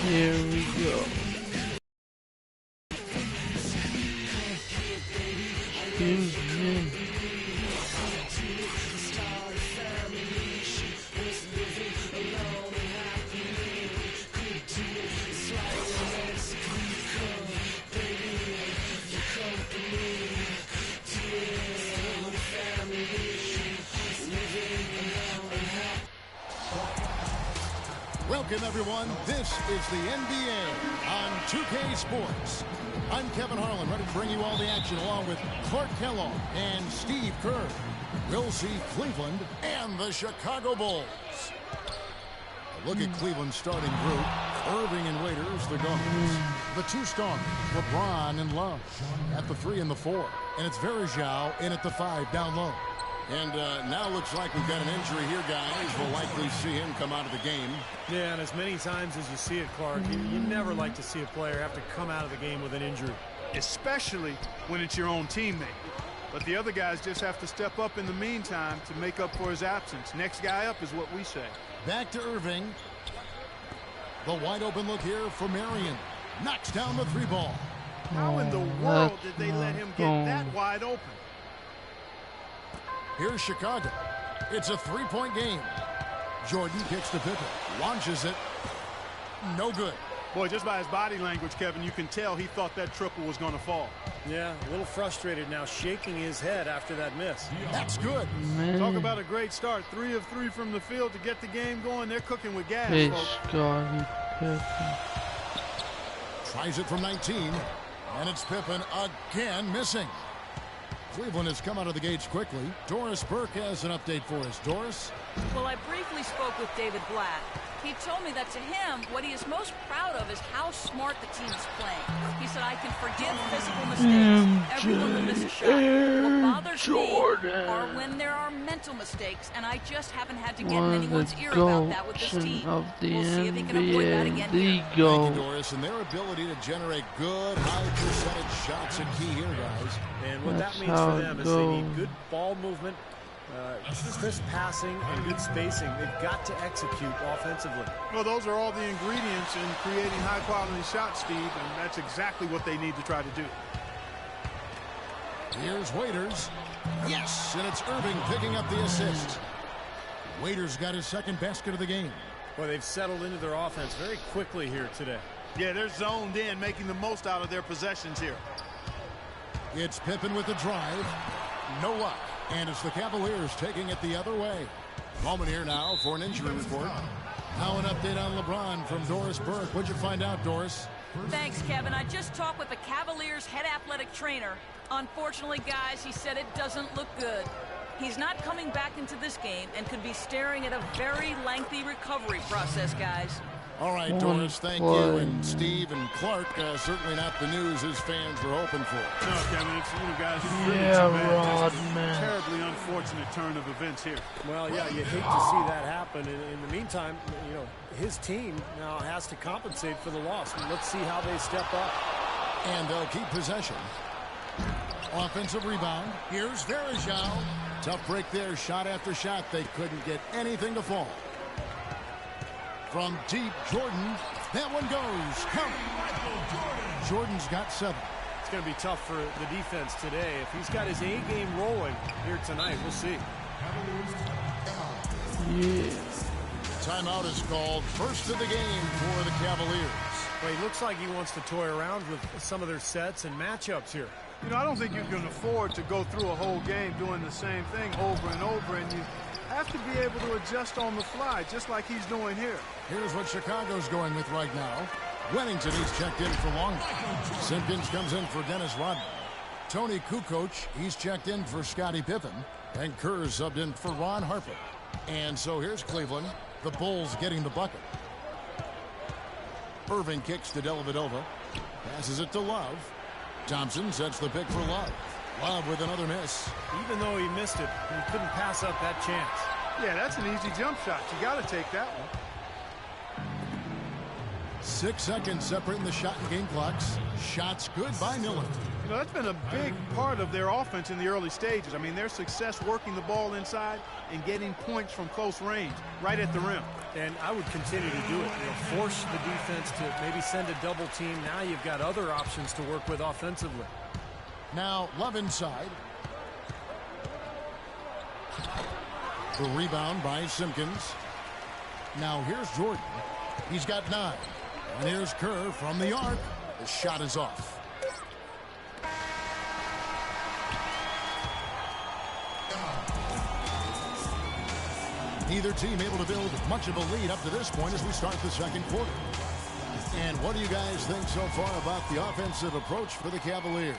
Here we go. Excuse me. Welcome, everyone. This is the NBA on 2K Sports. I'm Kevin Harlan, ready to bring you all the action along with Clark Kellogg and Steve Kerr. We'll see Cleveland and the Chicago Bulls. A look at Cleveland's starting group. Irving and Waiters, the guards. The two stars, LeBron and Love, at the 3 and the 4. And it's BRG in at the 5 down low. And now looks like we've got an injury here, guys. We'll likely see him come out of the game. Yeah, and as many times as you see it, Clark, you never like to see a player have to come out of the game with an injury. Especially when it's your own teammate. But the other guys just have to step up in the meantime to make up for his absence. Next guy up is what we say. Back to Irving. The wide open look here for Marion. Knocks down the 3 ball. How in the world did they let him get that wide open? Here's Chicago. It's a 3-point game. Jordan kicks to Pippen. Launches it. No good. Boy, just by his body language, Kevin, you can tell he thought that triple was going to fall. Yeah, a little frustrated now, shaking his head after that miss. That's good. Man. Talk about a great start. 3 of 3 from the field to get the game going. They're cooking with gas, folks. Tries it from 19. And it's Pippen again missing. Cleveland has come out of the gates quickly. Doris Burke has an update for us. Doris? Well, I briefly spoke with David Blatt. He told me that to him, what he is most proud of is how smart the team is playing. He said, I can forgive physical mistakes. Everyone will miss a shot. What bothers me are when there are mental mistakes, and I just haven't had to get in anyone's ear about that with this team. We'll see if he can avoid that again here. Thank you, Doris. And their ability to generate good, high-percentage shots are key here, guys. And what that means for them is they need good ball movement, crisp passing, and good spacing. They've got to execute offensively. Well, those are all the ingredients in creating high-quality shots, Steve, and that's exactly what they need to try to do. Here's Waiters. Yes, and it's Irving picking up the assist. Waiters got his second basket of the game. Well, they've settled into their offense very quickly here today. Yeah, they're zoned in, making the most out of their possessions here. It's Pippen with the drive. No luck. And it's the Cavaliers taking it the other way. Moment here now for an injury report. Now an update on LeBron from Doris Burke. What'd you find out, Doris? Thanks, Kevin. I just talked with the Cavaliers' head athletic trainer. Unfortunately, guys, he said it doesn't look good. He's not coming back into this game and could be staring at a very lengthy recovery process, guys. All right, Doris, thank you. And Steve and Clark, certainly not the news his fans were hoping for. No, Kevin, it's, guys, it's really terribly unfortunate turn of events here. Well, yeah, you hate to see that happen. In the meantime, his team now has to compensate for the loss. Let's see how they step up. And they'll keep possession. Offensive rebound. Here's Varejao. Tough break there, shot after shot. They couldn't get anything to fall. From deep, Jordan. That one goes. Count. Jordan's got 7. It's going to be tough for the defense today. If he's got his A game rolling here tonight, we'll see. Yeah. Timeout is called. First of the game for the Cavaliers. Well, he looks like he wants to toy around with some of their sets and matchups here. I don't think you can afford to go through a whole game doing the same thing over and over, and you have to be able to adjust on the fly, just like he's doing here. Here's what Chicago's going with right now. Wennington, he's checked in for Long. Simpkins comes in for Dennis Rodman. Tony Kukoc, he's checked in for Scottie Pippen. And Kerr subbed in for Ron Harper. And so here's Cleveland. The Bulls getting the bucket. Irving kicks to Dellavedova. Passes it to Love. Thompson sets the pick for Love. Love with another miss. Even though he missed it, he couldn't pass up that chance. Yeah, that's an easy jump shot. You got to take that one. 6 seconds separating the shot and game clocks. Shots good by Miller. You know, that's been a big part of their offense in the early stages. I mean, their success working the ball inside and getting points from close range, right at the rim. And I would continue to do it. You know, force the defense to maybe send a double team. Now you've got other options to work with offensively. Now Love inside. The rebound by Simpkins. Now here's Jordan. He's got 9. And here's Kerr from the arc. The shot is off. Neither team able to build much of a lead up to this point as we start the second quarter. And what do you guys think so far about the offensive approach for the Cavaliers?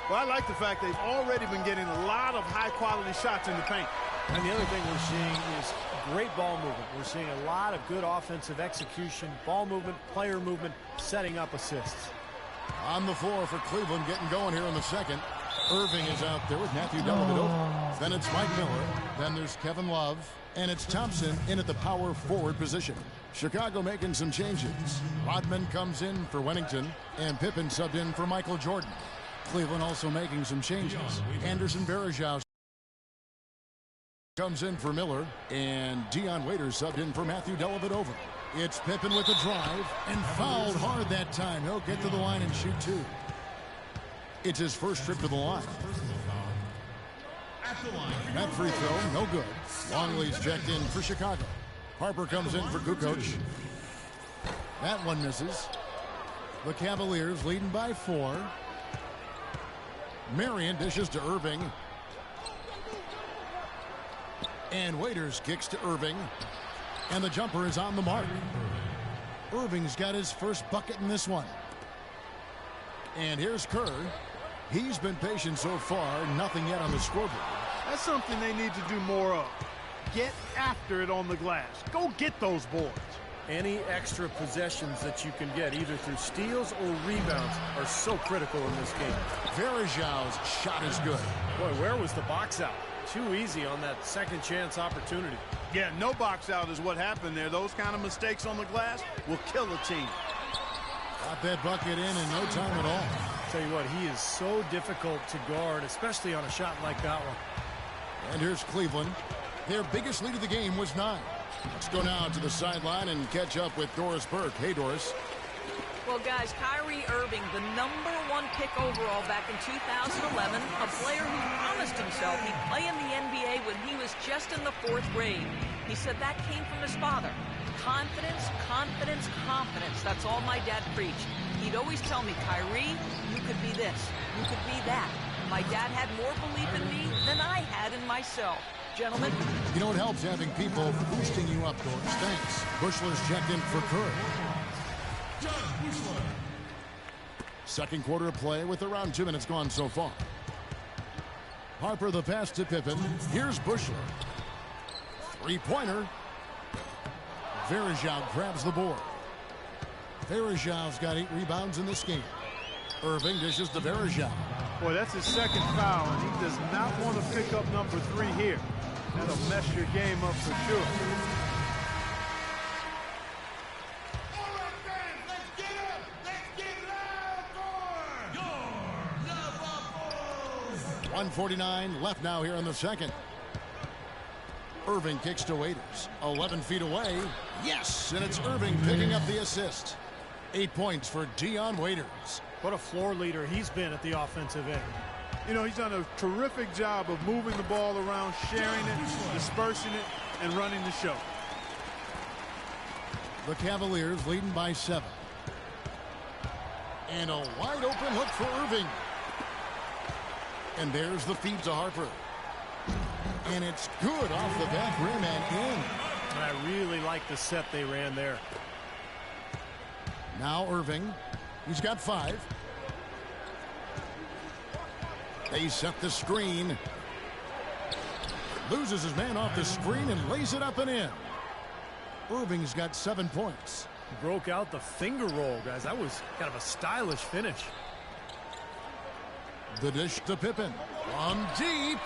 Well, I like the fact they've already been getting a lot of high-quality shots in the paint. And the other thing we're seeing is great ball movement. We're seeing a lot of good offensive execution, ball movement, player movement, setting up assists. On the floor for Cleveland getting going here in the second. Irving is out there with Matthew Dellavedova. Then it's Mike Miller. Then there's Kevin Love. And it's Thompson in at the power forward position. Chicago making some changes. Rodman comes in for Wennington. And Pippen subbed in for Michael Jordan. Cleveland also making some changes. Anderson Varejao comes in for Miller. And Dion Waiters subbed in for Matthew Dellavedova. It's Pippen with the drive. And fouled hard that time. He'll get to the line and shoot 2. It's his first trip to the line. That free throw, no good. Longley's checked in for Chicago. Harper comes in for Kukoc. That one misses. The Cavaliers leading by 4. Marion dishes to Irving. And Waiters kicks to Irving. And the jumper is on the mark. Irving's got his first bucket in this one. And here's Kerr. He's been patient so far. Nothing yet on the scoreboard. That's something they need to do more of. Get after it on the glass. Go get those boards. Any extra possessions that you can get, either through steals or rebounds, are so critical in this game. Varejao's shot is good. Boy, where was the box out? Too easy on that second chance opportunity. Yeah, no box out is what happened there. Those kind of mistakes on the glass will kill a team. Got that bucket in no time at all. Tell you what, he is so difficult to guard, especially on a shot like that one. And here's Cleveland. Their biggest lead of the game was 9. Let's go now to the sideline and catch up with Doris Burke. Hey, Doris. Well, guys, Kyrie Irving, the #1 pick overall back in 2011, a player who promised himself he'd play in the NBA when he was just in the 4th grade. He said that came from his father. Confidence, confidence, confidence. That's all my dad preached. He'd always tell me, Kyrie, you could be this, you could be that. My dad had more belief in me than I had in myself. Gentlemen. You know, it helps having people boosting you up, Doris. Thanks. Bushler's checked in for Kerr. Second quarter of play with around 2 minutes gone so far. Harper the pass to Pippen. Here's Bushler. Three-pointer. Varejao grabs the board. Varejao's got 8 rebounds in this game. Irving dishes to Varejao. Boy, that's his second foul, and he does not want to pick up number 3 here. That'll mess your game up for sure. 1:49 left now here in the second. Irving kicks to Waiters. 11 feet away. Yes, and it's Irving picking up the assist. 8 points for Dion Waiters. What a floor leader he's been at the offensive end. You know, he's done a terrific job of moving the ball around, sharing it, dispersing it, and running the show. The Cavaliers leading by 7. And a wide open look for Irving. And there's the feed to Harper. And it's good off the back rim and in. I really like the set they ran there. Now Irving. He's got 5. They set the screen. Loses his man off the screen and lays it up and in. Irving's got 7 points. Broke out the finger roll, guys. That was kind of a stylish finish. The dish to Pippen. From deep.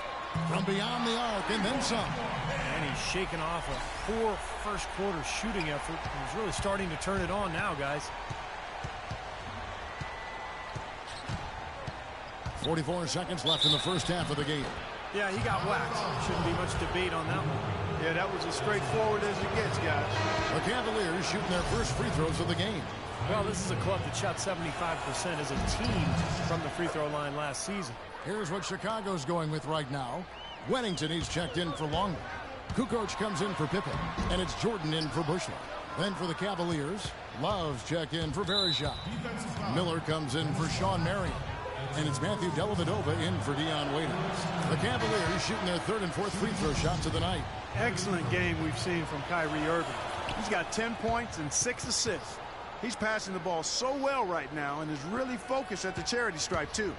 From beyond the arc and then some. And he's shaking off a poor first quarter shooting effort. He's really starting to turn it on now, guys. 44 seconds left in the first half of the game. Yeah, he got whacked. Shouldn't be much debate on that one. Yeah, that was as straightforward as it gets, guys. The Cavaliers shooting their first free throws of the game. Well, this is a club that shot 75% as a team from the free throw line last season. Here's what Chicago's going with right now. Wennington, he's checked in for Longley. Kukoc comes in for Pippen, and it's Jordan in for Bushnell. Then for the Cavaliers, Love's checked in for Verjao. Miller comes in for Sean Marion. And it's Matthew Dellavedova in for Dion Waiters. The Cavaliers shooting their third and fourth free throw shots of the night. Excellent game we've seen from Kyrie Irving. He's got 10 points and 6 assists. He's passing the ball so well right now and is really focused at the charity stripe, too.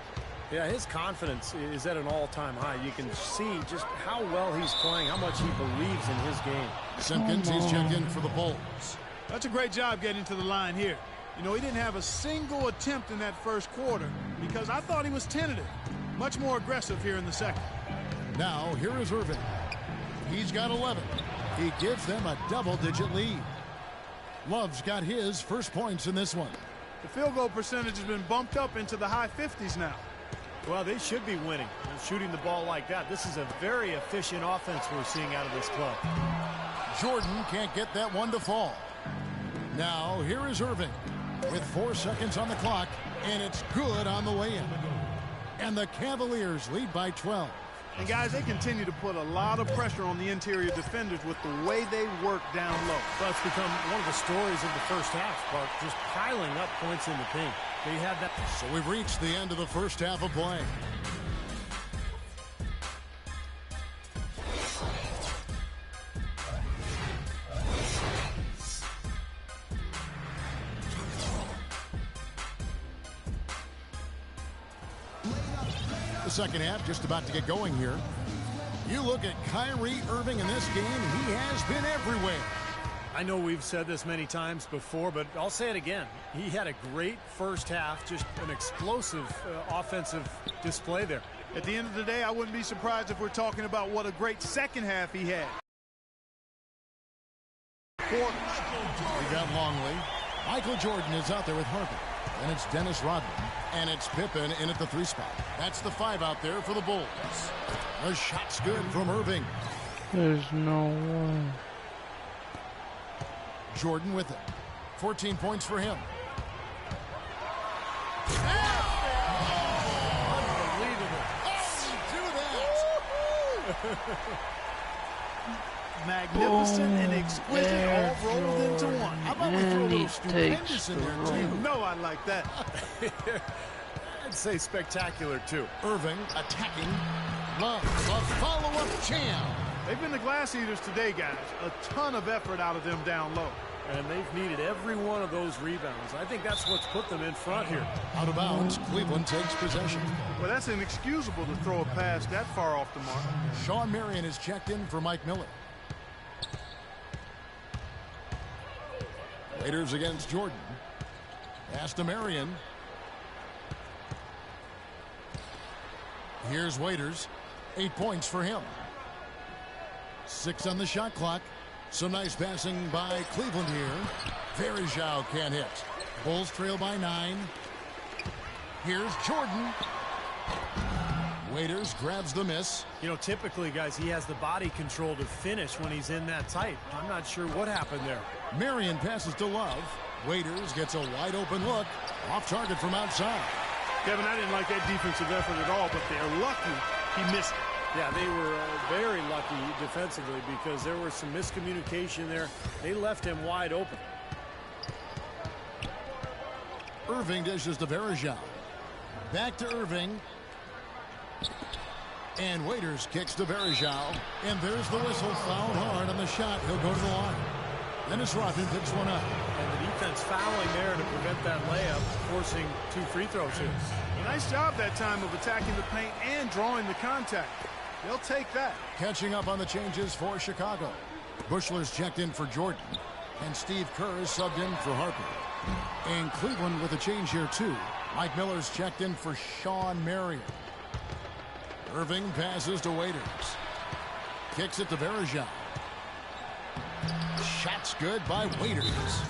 Yeah, his confidence is at an all-time high. You can see just how well he's playing, how much he believes in his game. Simpkins, he's checked in for the Bulls. That's a great job getting to the line here. You know, he didn't have a single attempt in that first quarter because I thought he was tentative. Much more aggressive here in the second. Now, here is Irving. He's got 11. He gives them a double-digit lead. Love's got his first points in this one. The field goal percentage has been bumped up into the high 50s now. Well, they should be winning. Shooting the ball like that. This is a very efficient offense we're seeing out of this club. Jordan can't get that one to fall. Now, here is Irving with 4 seconds on the clock, and it's good on the way in. And the Cavaliers lead by 12. And, guys, they continue to put a lot of pressure on the interior defenders with the way they work down low. Well, it's become one of the stories of the first half, Clark, just piling up points in the paint. They had that. So we've reached the end of the first half of play. The second half just about to get going here. You look at Kyrie Irving in this game, he has been everywhere. I know we've said this many times before, but I'll say it again. He had a great first half, just an explosive offensive display there. At the end of the day, I wouldn't be surprised if we're talking about what a great second half he had. We got Longley. Michael Jordan is out there with Harper. And it's Dennis Rodman. And it's Pippen in at the 3 spot. That's the 5 out there for the Bulls. The shot's good from Irving. There's no way. Jordan with it. 14 points for him. Unbelievable. Do that. Magnificent and exquisite, all rolled into one. How about we throw a little stupendous in there, too? You know I like that. I'd say spectacular, too. Irving attacking. Love, a follow-up jam. They've been the glass eaters today, guys. A ton of effort out of them down low. And they've needed every one of those rebounds. I think that's what's put them in front here. Out of bounds, Cleveland takes possession. Well, that's inexcusable to throw a pass that far off the mark. Sean Marion is checked in for Mike Miller. Waiters against Jordan. Pass to Marion. Here's Waiters. 8 points for him. 6 on the shot clock. Some nice passing by Cleveland here. Verjao can't hit. Bulls trail by 9. Here's Jordan. Waiters grabs the miss. You know, typically, guys, he has the body control to finish when he's in that tight. I'm not sure what happened there. Marion passes to Love. Waiters gets a wide open look. Off target from outside. Kevin, I didn't like that defensive effort at all, but they're lucky he missed it. Yeah, they were very lucky defensively because there was some miscommunication there. They left him wide open. Irving dishes to Verjao. Back to Irving. And Waiters kicks to Verjao. And there's the whistle. Fouled hard on the shot. He'll go to the line. Dennis Rodman picks one up. And the defense fouling there to prevent that layup, forcing 2 free throws here. Nice job that time of attacking the paint and drawing the contact. They'll take that. Catching up on the changes for Chicago. Bushler's checked in for Jordan. And Steve Kerr is subbed in for Harper. And Cleveland with a change here, too. Mike Miller's checked in for Sean Marion. Irving passes to Waiters. Kicks it to BRG. Shot's good by Waiters.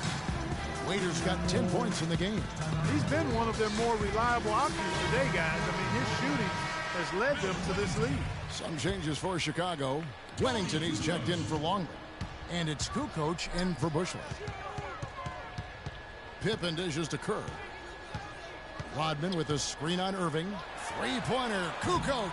Waiters got 10 points in the game. He's been one of their more reliable options today, guys. I mean, his shooting has led them to this lead. Some changes for Chicago. Wennington, he's checked in for Longley. And it's Kukoc in for Bushler. Pippen dishes to Kerr. Rodman with a screen on Irving. Three-pointer, Kukoc.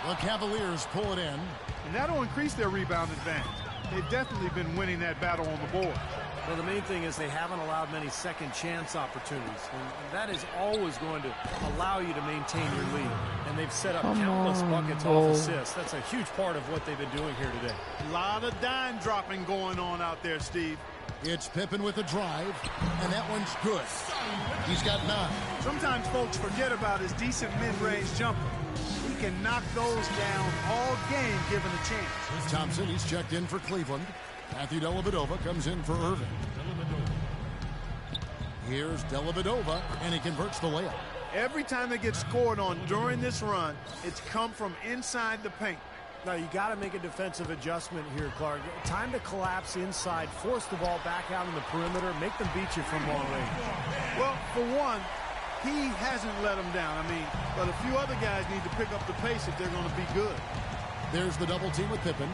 The Cavaliers pull it in. And that'll increase their rebound advantage. They've definitely been winning that battle on the board. Well, the main thing is they haven't allowed many second chance opportunities. And that is always going to allow you to maintain your lead. And they've set up countless buckets off assists. That's a huge part of what they've been doing here today. A lot of dime dropping going on out there, Steve. It's Pippen with a drive, and that one's good. He's got 9. Sometimes folks forget about his decent mid-range jumper. He can knock those down all game given a chance. Thompson, he's checked in for Cleveland. Matthew Dellavedova comes in for Irving. Here's Dellavedova, and he converts the layup. Every time they get scored on during this run, it's come from inside the paint. Now, you got to make a defensive adjustment here, Clark. Time to collapse inside, force the ball back out on the perimeter, make them beat you from long range. Well, for one, he hasn't let them down. I mean, but a few other guys need to pick up the pace if they're going to be good. There's the double team with Pippen.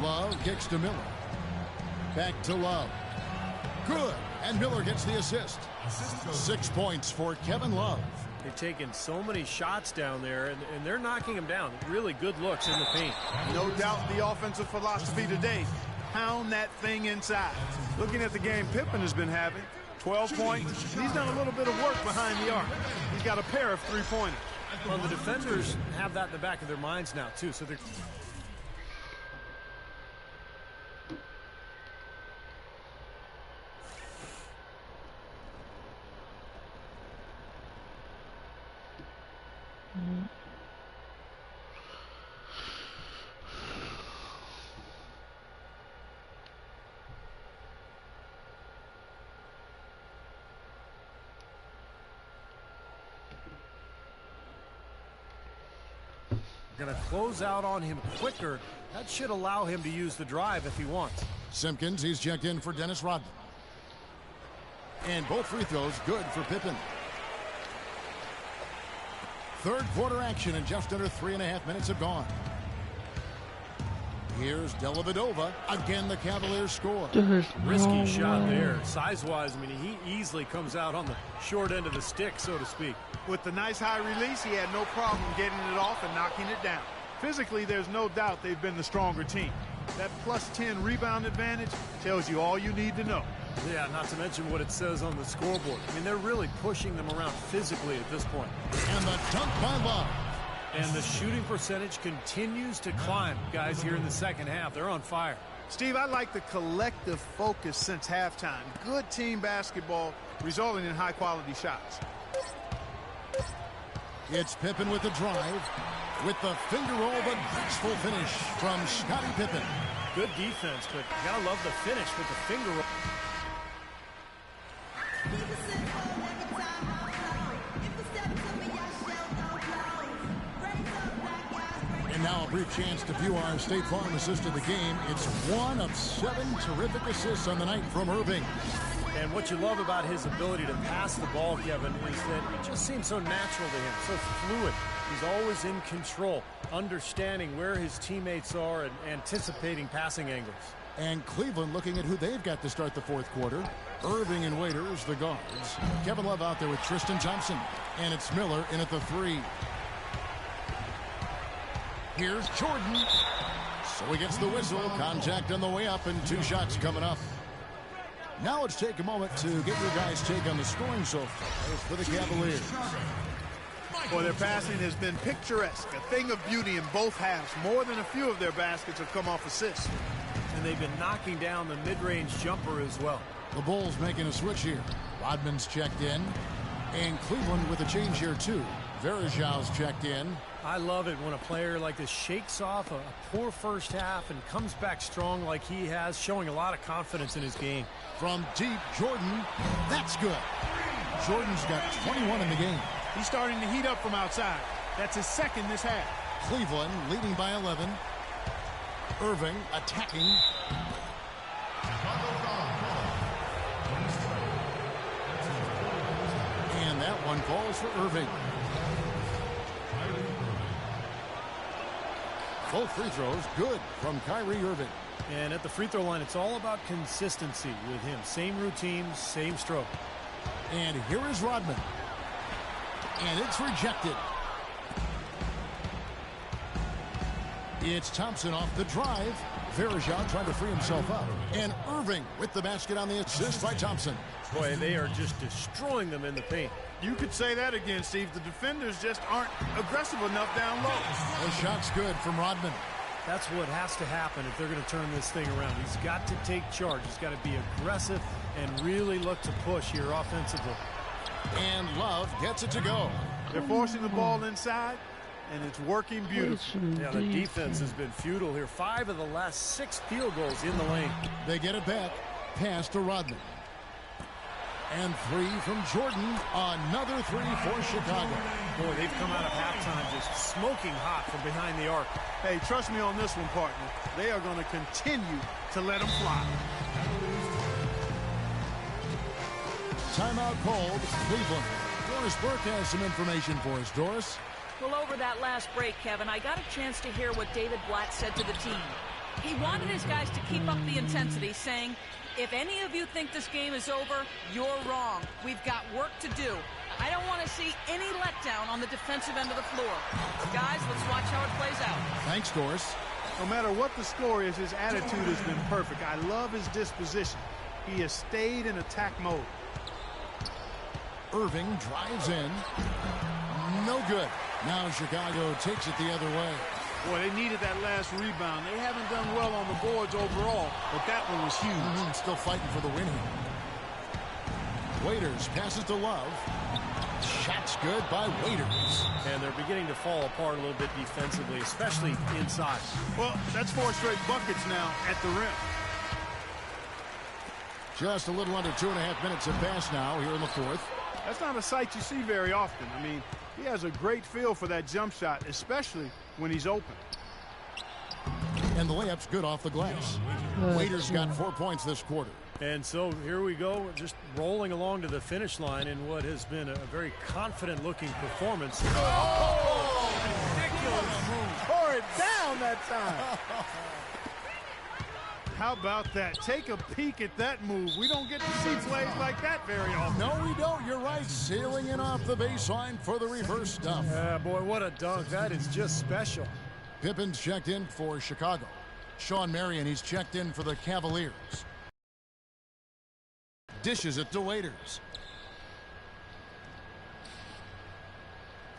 Love kicks to Miller. Back to Love. Good. And Miller gets the assist. 6 points for Kevin Love. They've taken so many shots down there, and they're knocking them down. Really good looks in the paint. No doubt the offensive philosophy today. Pound that thing inside. Looking at the game Pippen has been having, 12 points. He's done a little bit of work behind the arc. He's got a pair of three-pointers. Well, the defenders have that in the back of their minds now, too, so they're... Going to close out on him quicker. That should allow him to use the drive if he wants. Simpkins, he's checked in for Dennis Rodman. And both free throws good for Pippen. Third quarter action, and just under 3.5 minutes have gone. Here's Dellavedova. Again, the Cavaliers score. Risky shot there. Size-wise, I mean, he easily comes out on the short end of the stick, so to speak. With the nice high release, he had no problem getting it off and knocking it down. Physically, there's no doubt they've been the stronger team. That plus 10 rebound advantage tells you all you need to know. Yeah, not to mention what it says on the scoreboard. I mean, they're really pushing them around physically at this point. And the dunk by Love. And the shooting percentage continues to climb, guys, here in the second half. They're on fire. Steve, I like the collective focus since halftime. Good team basketball resulting in high-quality shots. It's Pippen with the drive. With the finger roll, but graceful finish from Scottie Pippen. Good defense, but you gotta love the finish with the finger roll. And now a brief chance to view our State Farm assist of the game. It's 1 of 7 terrific assists on the night from Irving. And what you love about his ability to pass the ball, Kevin, is that it just seems so natural to him, so fluid. He's always in control, understanding where his teammates are and anticipating passing angles. And Cleveland looking at who they've got to start the fourth quarter. Irving and Waiters, the guards. Kevin Love out there with Tristan Thompson. And it's Miller in at the 3. Here's Jordan. So he gets the whistle. Contact on the way up and 2 shots coming up. Now let's take a moment to get your guys' take on the scoring so far for the Cavaliers. Well, their passing has been picturesque, a thing of beauty in both halves. More than a few of their baskets have come off assists. and they've been knocking down the mid-range jumper as well. The Bulls making a switch here. Rodman's checked in. And Cleveland with a change here, too. BRG SHOW's checked in. I love it when a player like this shakes off a poor first half and comes back strong like he has, showing a lot of confidence in his game. From deep, Jordan. That's good. Jordan's got 21 in the game. He's starting to heat up from outside. That's his second this half. Cleveland leading by 11. Irving attacking. And that one falls for Irving. Both free throws good from Kyrie Irving. And at the free throw line, it's all about consistency with him. Same routine, same stroke. And here is Rodman. And it's rejected. It's Thompson off the drive. BRG SHOW trying to free himself up. And Irving with the basket on the assist by Thompson. Boy, they are just destroying them in the paint. You could say that again, Steve. The defenders just aren't aggressive enough down low. The shot's good from Rodman. That's what has to happen if they're going to turn this thing around. He's got to take charge. He's got to be aggressive and really look to push here offensively. And Love gets it to go. They're forcing the ball inside, and it's working beautifully. Yeah, the defense has been futile here. 5 of the last 6 field goals in the lane. They get it back. Pass to Rodman. And 3 from Jordan. Another 3 for Chicago. Boy, they've come out of halftime just smoking hot from behind the arc. Hey, trust me on this one, partner. They are going to continue to let them fly. Timeout called. Cleveland. Doris Burke has some information for us. Doris? Well, over that last break, Kevin, I got a chance to hear what David Blatt said to the team. He wanted his guys to keep up the intensity, saying, if any of you think this game is over, you're wrong. We've got work to do. I don't want to see any letdown on the defensive end of the floor. Guys, let's watch how it plays out. Thanks, Doris. No matter what the score is, his attitude has been perfect. I love his disposition. He has stayed in attack mode. Irving drives in. No good. Now Chicago takes it the other way. Boy, they needed that last rebound. They haven't done well on the boards overall, but that one was huge. Still fighting for the win here. Waiters passes to Love. Shot's good by Waiters. And they're beginning to fall apart a little bit defensively, especially inside. Well, that's 4 straight buckets now at the rim. Just a little under 2.5 minutes have passed now here in the fourth. That's not a sight you see very often. I mean, he has a great feel for that jump shot, especially when he's open. And the layup's good off the glass. Waiters got 4 points this quarter. And so here we go, just rolling along to the finish line in what has been a very confident-looking performance. Oh, ridiculous move. Tore it down that time. How about that? Take a peek at that move. We don't get to see plays like that very often. No, we don't. You're right. Sailing in off the baseline for the reverse stuff. Yeah, boy, what a dunk. That is just special. Pippen's checked in for Chicago. Sean Marion, he's checked in for the Cavaliers. Dishes it to Waiters.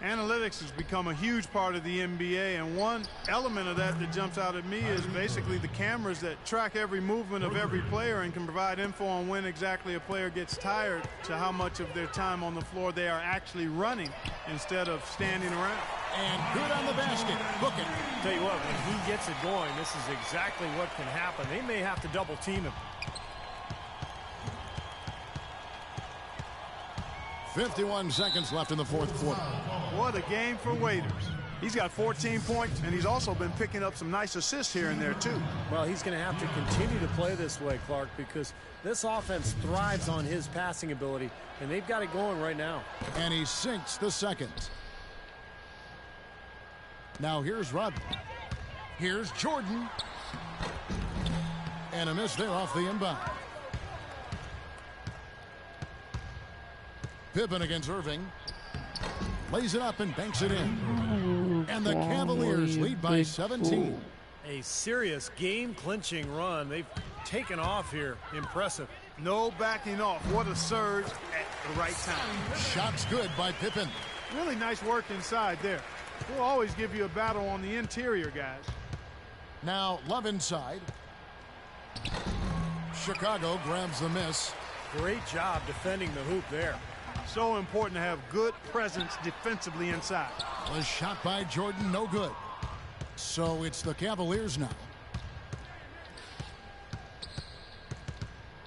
Analytics has become a huge part of the NBA, and one element of that that jumps out at me is basically the cameras that track every movement of every player and can provide info on when exactly a player gets tired to how much of their time on the floor they are actually running instead of standing around. And good on the basket. Look it. Tell you what, when he gets it going, this is exactly what can happen. They may have to double team him. 51 seconds left in the fourth quarter. What a game for Waiters. He's got 14 points, and he's also been picking up some nice assists here and there, too. Well, he's going to have to continue to play this way, Clark, because this offense thrives on his passing ability, and they've got it going right now. And he sinks the second. Now here's Rodman. Here's Jordan. And a miss there off the inbound. Pippen against Irving. Lays it up and banks it in. And the Cavaliers lead by 17. A serious game-clinching run. They've taken off here. Impressive. No backing off. What a surge at the right time. Shots good by Pippen. Really nice work inside there. We'll always give you a battle on the interior, guys. Now Love inside. Chicago grabs the miss. Great job defending the hoop there. So important to have good presence defensively inside. A shot by Jordan, no good. So it's the Cavaliers now.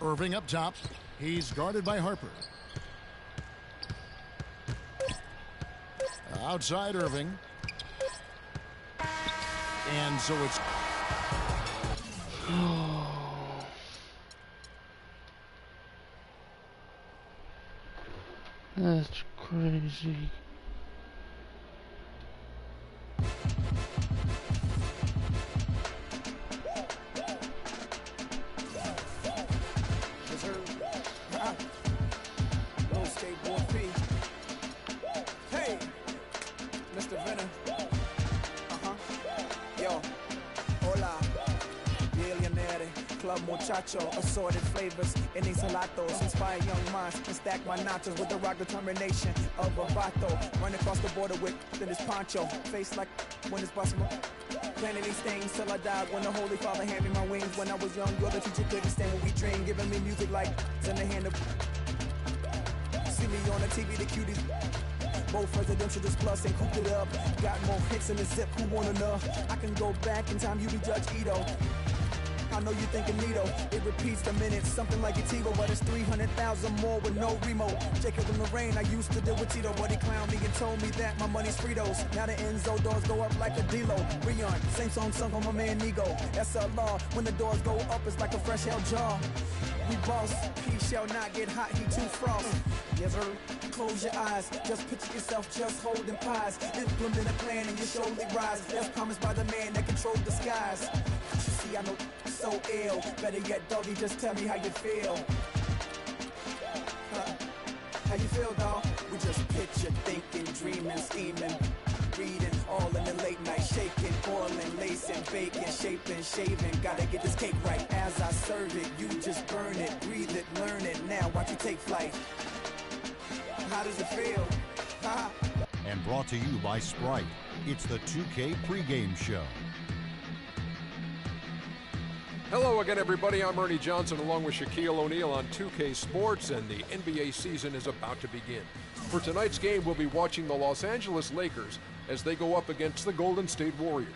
Irving up top. He's guarded by Harper. Outside Irving. And so it's... That's crazy. Hey, Mr. Venner. Yo, hola. Billionaire, club muchacho, assorted flavors in these gelatos. Inspire young minds and stack my nachos with the rock determination of a vato. Run across the border with this poncho. Face like when it's possible. Planning these things till I died when the Holy Father handed me my wings. When I was young, the teacher couldn't stand what we dream. Giving me music like in the hand of... See me on the TV, the cuties. Both residential just plus and cooped it up. Got more hits in the zip, who wanna know? I can go back in time, you be Judge Ito. I know you thinking Nito. It repeats the minutes, something like a TiVo, but it's 300,000 more with no remote. Jacob and Lorraine, I used to deal with Tito, but he clowned me and told me that my money's Fritos. Now the Enzo doors go up like a D-Lo. Rion, same song sung on my man Nigo. SLR, when the doors go up, it's like a fresh hell jar. We boss, he shall not get hot, he too frost. Yes, sir. Close your eyes, just picture yourself just holding pies. Implement a plan and you surely rise. That's promised by the man that controls the skies. You see, I know so ill. Better yet, doggy, just tell me how you feel. How you feel, dog? We just picture, thinking, dreaming, scheming, reading, all in the late night, shaking, boiling, lacing, baking, shaping, shaving. Gotta get this cake right as I serve it. You just burn it, breathe it, learn it. Now watch you take flight. How does it feel? And brought to you by Sprite. It's the 2K pregame show. Hello again, everybody. I'm Ernie Johnson along with Shaquille O'Neal on 2K Sports, and the NBA season is about to begin. For tonight's game, we'll be watching the Los Angeles Lakers as they go up against the Golden State Warriors.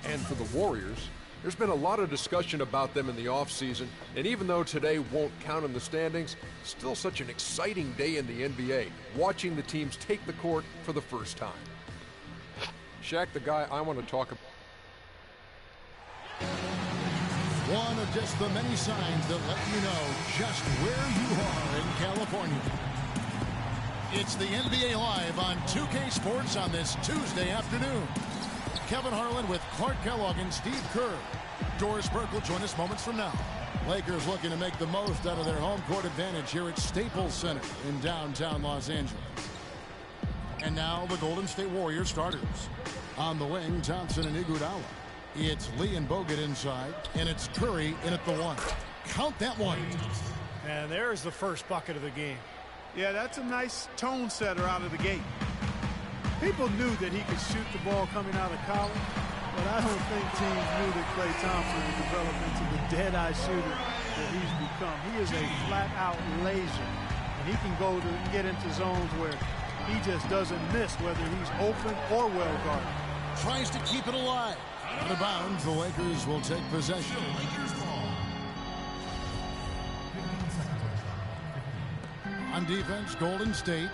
And for the Warriors, there's been a lot of discussion about them in the offseason, and even though today won't count in the standings, still such an exciting day in the NBA, watching the teams take the court for the first time. Shaq, the guy I want to talk about. One of just the many signs that let you know just where you are in California. It's the NBA Live on 2K Sports on this Tuesday afternoon. Kevin Harlan with Clark Kellogg and Steve Kerr. Doris Burke will join us moments from now. Lakers looking to make the most out of their home court advantage here at Staples Center in downtown Los Angeles. And now the Golden State Warriors starters. On the wing, Johnson and Iguodala. It's Lee and Bogut inside, and it's Curry in at the one. Count that one. And there's the first bucket of the game. Yeah, that's a nice tone setter out of the gate. People knew that he could shoot the ball coming out of college, but I don't think teams knew that Klay Thompson would develop into the dead-eye shooter that he's become. He is a flat-out laser, and he can go to get into zones where he just doesn't miss, whether he's open or well-guarded. Tries to keep it alive. Out of bounds, the Lakers will take possession. On defense, Golden State.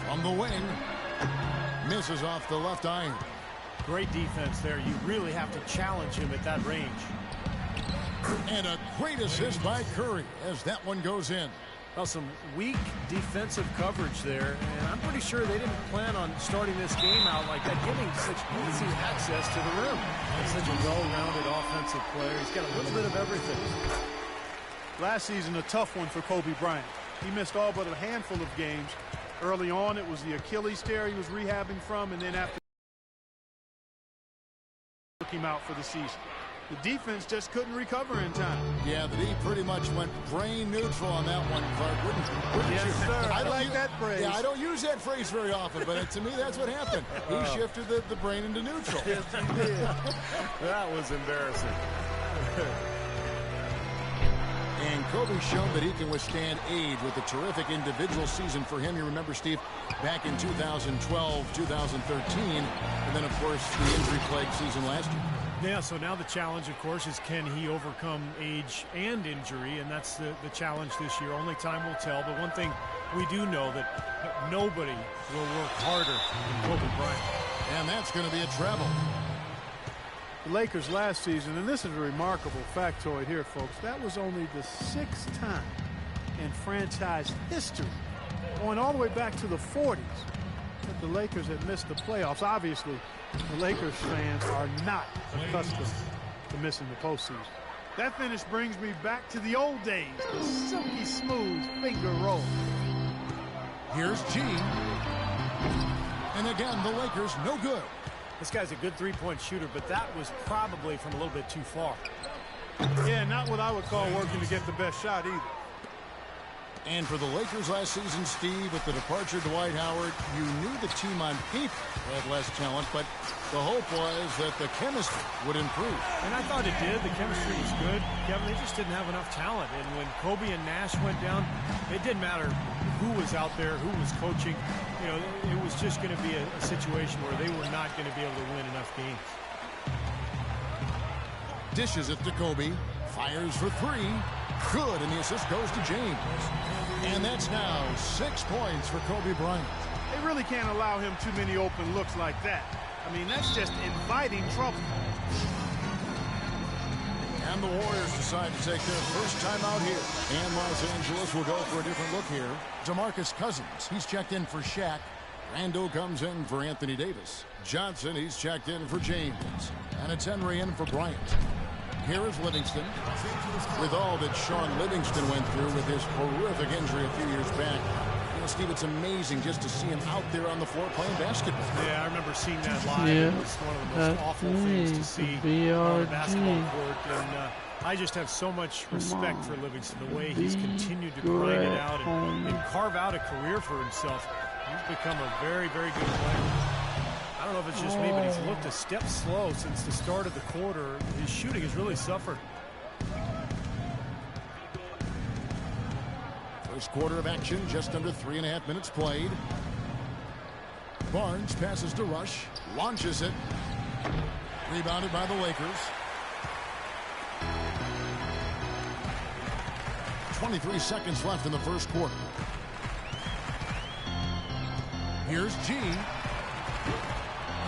From the wing, misses off the left iron. Great defense there. You really have to challenge him at that range. And a great assist by Curry as that one goes in. Well, some weak defensive coverage there, and I'm pretty sure they didn't plan on starting this game out like that, giving such easy access to the rim. He's such a well-rounded offensive player. He's got a little bit of everything. Last season, a tough one for Kobe Bryant. He missed all but a handful of games. Early on, it was the Achilles tear he was rehabbing from, and then after took him out for the season. The defense just couldn't recover in time. Yeah, the D pretty much went brain neutral on that one, Clark. Wouldn't yes, you? sir. I like that phrase. Yeah, I don't use that phrase very often, but to me, that's what happened. He shifted the brain into neutral. Yes, he did. That was embarrassing. Kobe's shown that he can withstand age with a terrific individual season for him. You remember, Steve, back in 2012, 2013, and then, of course, the injury-plagued season last year. Yeah, so now the challenge, of course, is can he overcome age and injury, and that's the challenge this year. Only time will tell, but one thing we do know that nobody will work harder than Kobe Bryant. And that's going to be a treble. The Lakers last season, and this is a remarkable factoid here, folks, that was only the 6th time in franchise history, going all the way back to the 40s, that the Lakers had missed the playoffs. Obviously, the Lakers fans are not accustomed to missing the postseason. That finish brings me back to the old days, the silky smooth finger roll. Here's G. And again, the Lakers no good. This guy's a good three-point shooter, but that was probably from a little bit too far. Yeah, not what I would call working to get the best shot either. And for the Lakers last season, Steve, with the departure of Dwight Howard, you knew the team on paper had less talent, but the hope was that the chemistry would improve. And I thought it did. The chemistry was good. Kevin, they just didn't have enough talent. And when Kobe and Nash went down, it didn't matter who was out there, who was coaching. You know, it was just going to be a situation where they were not going to be able to win enough games. Dishes it to Kobe. Fires for three. Good, and the assist goes to James. And that's now 6 points for Kobe Bryant. They really can't allow him too many open looks like that. I mean, that's just inviting trouble. And the Warriors decide to take their first time out here. And Los Angeles will go for a different look here. DeMarcus Cousins, he's checked in for Shaq. Randall comes in for Anthony Davis. Johnson, he's checked in for James. And it's Henry in for Bryant. Here is Livingston. With all that Sean Livingston went through with his horrific injury a few years back, you know, Steve, it's amazing just to see him out there on the floor playing basketball. Yeah, I remember seeing that live. Yeah, it was one of the most awful things to see on the basketball court. And I just have so much respect for Livingston, the way he's continued to grind it out and carve out a career for himself. He's become a very, very good player. I don't know if it's just me, but he's looked a step slow since the start of the quarter. His shooting has really suffered. First quarter of action, just under 3.5 minutes played. Barnes passes to Rush, launches it. Rebounded by the Lakers. 23 seconds left in the first quarter. Here's G.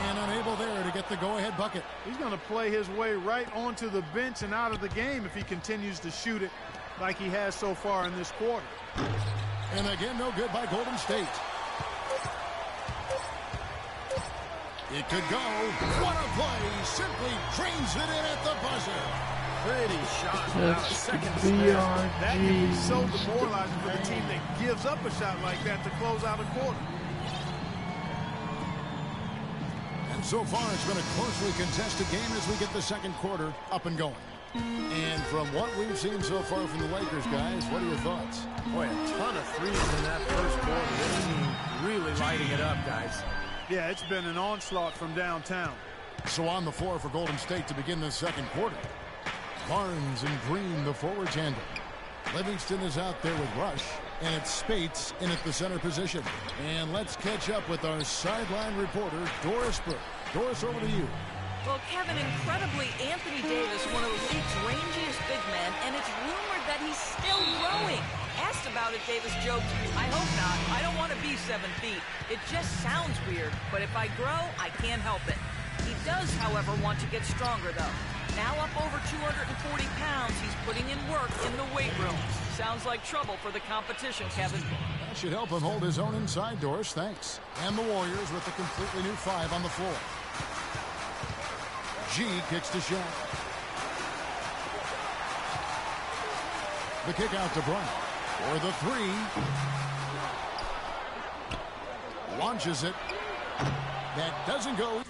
And unable there to get the go-ahead bucket. He's going to play his way right onto the bench and out of the game if he continues to shoot it like he has so far in this quarter. And again, no good by Golden State. It could go. What a play. Simply drains it in at the buzzer. Pretty shot without a second spare. BRG. That can be so demoralizing for the team that gives up a shot like that to close out a quarter. So far, it's been a closely contested game as we get the second quarter up and going. And from what we've seen so far from the Lakers, guys, what are your thoughts? Boy, a ton of threes in that first quarter. This team really lighting it up, guys. Yeah, it's been an onslaught from downtown. So on the floor for Golden State to begin the second quarter. Barnes and Green, the forward tandem. Livingston is out there with Rush. And it's Spates in at the center position. And let's catch up with our sideline reporter, Doris Burke. Doris, over to you. Well, Kevin, incredibly, Anthony Davis, one of the league's rangiest big men, and it's rumored that he's still growing. Asked about it, Davis joked, "I hope not. I don't want to be 7 feet. It just sounds weird, but if I grow, I can't help it." He does, however, want to get stronger, though. Now up over 240 pounds, he's putting in work in the weight room. Sounds like trouble for the competition, Kevin. That should help him hold his own inside, Doris. Thanks. And the Warriors with a completely new 5 on the floor. G kicks to Shaq. The kick out to Bryant for the 3. Launches it. That doesn't go.